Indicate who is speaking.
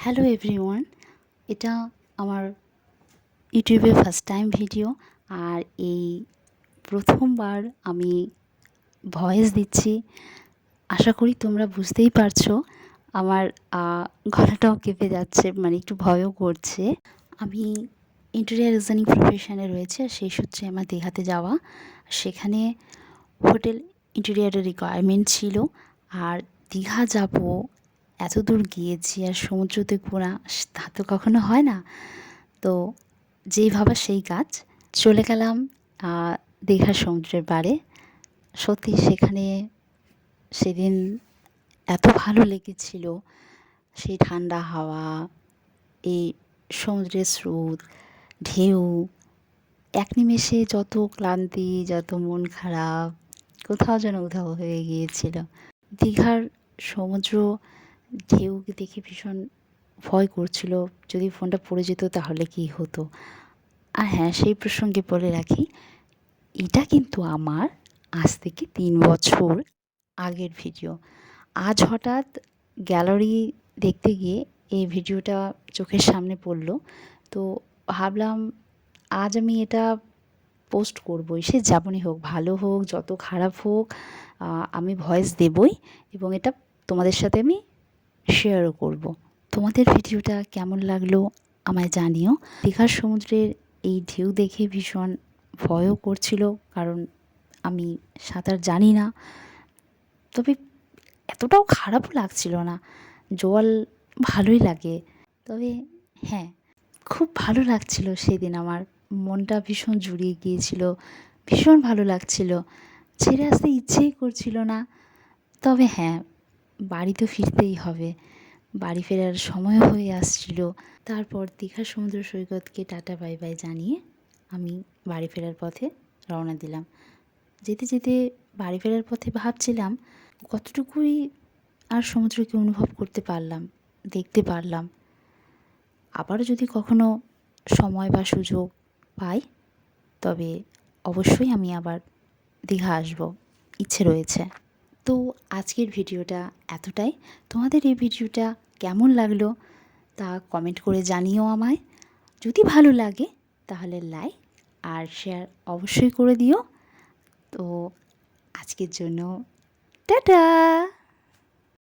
Speaker 1: Hello everyone, এটা আমার ইউটিউবে ফার্স্ট টাইম ভিডিও। আর এই প্রথমবার আমি ভয়েস দিচ্ছি। আশা করি তোমরা বুঝতেই পারছো। আমার গলাটাও কেঁপে যাচ্ছে, মানে একটু ভয়ও করছে। আমি ইন্টেরিয়ার ডিজাইনিং প্রফেশনে রয়েছে, আর সেই সূত্রে আমার দীঘাতে যাওয়া। সেখানে হোটেল ইন্টেরিয়ারের রিকোয়ারমেন্ট ছিল। আর দীঘা যাব, এত দূর গিয়েছি আর সমুদ্র দেখবো না, তা তো কখনো হয় না। তো যেই ভাবা সেই কাজ, চলে গেলাম দীঘার সমুদ্রের পাড়ে। সত্যি সেখানে সেদিন এত ভালো লেগেছিল, সেই ঠান্ডা হাওয়া, এই সমুদ্রের স্রোত, ঢেউ, এক নিমেষে যত ক্লান্তি, যত মন খারাপ কোথাও যেন উধাও হয়ে গিয়েছিল। দীঘার সমুদ্র ঢেউ দেখে ভীষণ ভয় করছিল, যদি ফোনটা পড়ে যেত তাহলে কী হতো। আর হ্যাঁ, সেই প্রসঙ্গে বলে রাখি, এটা কিন্তু আমার আজ থেকে 3 বছর আগের ভিডিও। আজ হঠাৎ গ্যালারি দেখতে গিয়ে এই ভিডিওটা চোখের সামনে পড়ল। তো ভাবলাম আজ আমি এটা পোস্ট করবই, সে যেমনই হোক, ভালো হোক যত খারাপ হোক, আমি ভয়েস দেবই এবং এটা তোমাদের সাথে আমি শেয়ারও করব। তোমাদের ভিডিওটা কেমন লাগলো আমায় জানিও। দীঘার সমুদ্রের এই ঢেউ দেখে ভীষণ ভয়ও করছিল, কারণ আমি সাঁতার জানি না। তবে এতটাও খারাপও লাগছিল না, জল ভালোই লাগে। তবে হ্যাঁ, খুব ভালো লাগছিল সেদিন, আমার মনটা ভীষণ জুড়িয়ে গিয়েছিল, ভীষণ ভালো লাগছিল, ছেড়ে আসতে ইচ্ছেই করছিল না। তবে হ্যাঁ, বাড়ি তো ফিরতেই হবে, বাড়ি ফেরার সময় হয়ে আসছিল। তারপর দীঘার সমুদ্র সৈকতকে টাটা বাই বাই জানিয়ে আমি বাড়ি ফেরার পথে রওনা দিলাম। যেতে যেতে বাড়ি ফেরার পথে ভাবছিলাম কতটুকুই আর সমুদ্রকে অনুভব করতে পারলাম, দেখতে পারলাম। আবারও যদি কখনো সময় বা সুযোগ পাই, তবে অবশ্যই আমি আবার দীঘা আসব, ইচ্ছে রয়েছে। তো আজকের ভিডিওটা এতটাই। তোমাদের এই ভিডিওটা কেমন লাগলো তা কমেন্ট করে জানিও আমায়। যদি ভালো লাগে তাহলে লাইক আর শেয়ার অবশ্যই করে দিও। তো আজকের জন্য টাটা।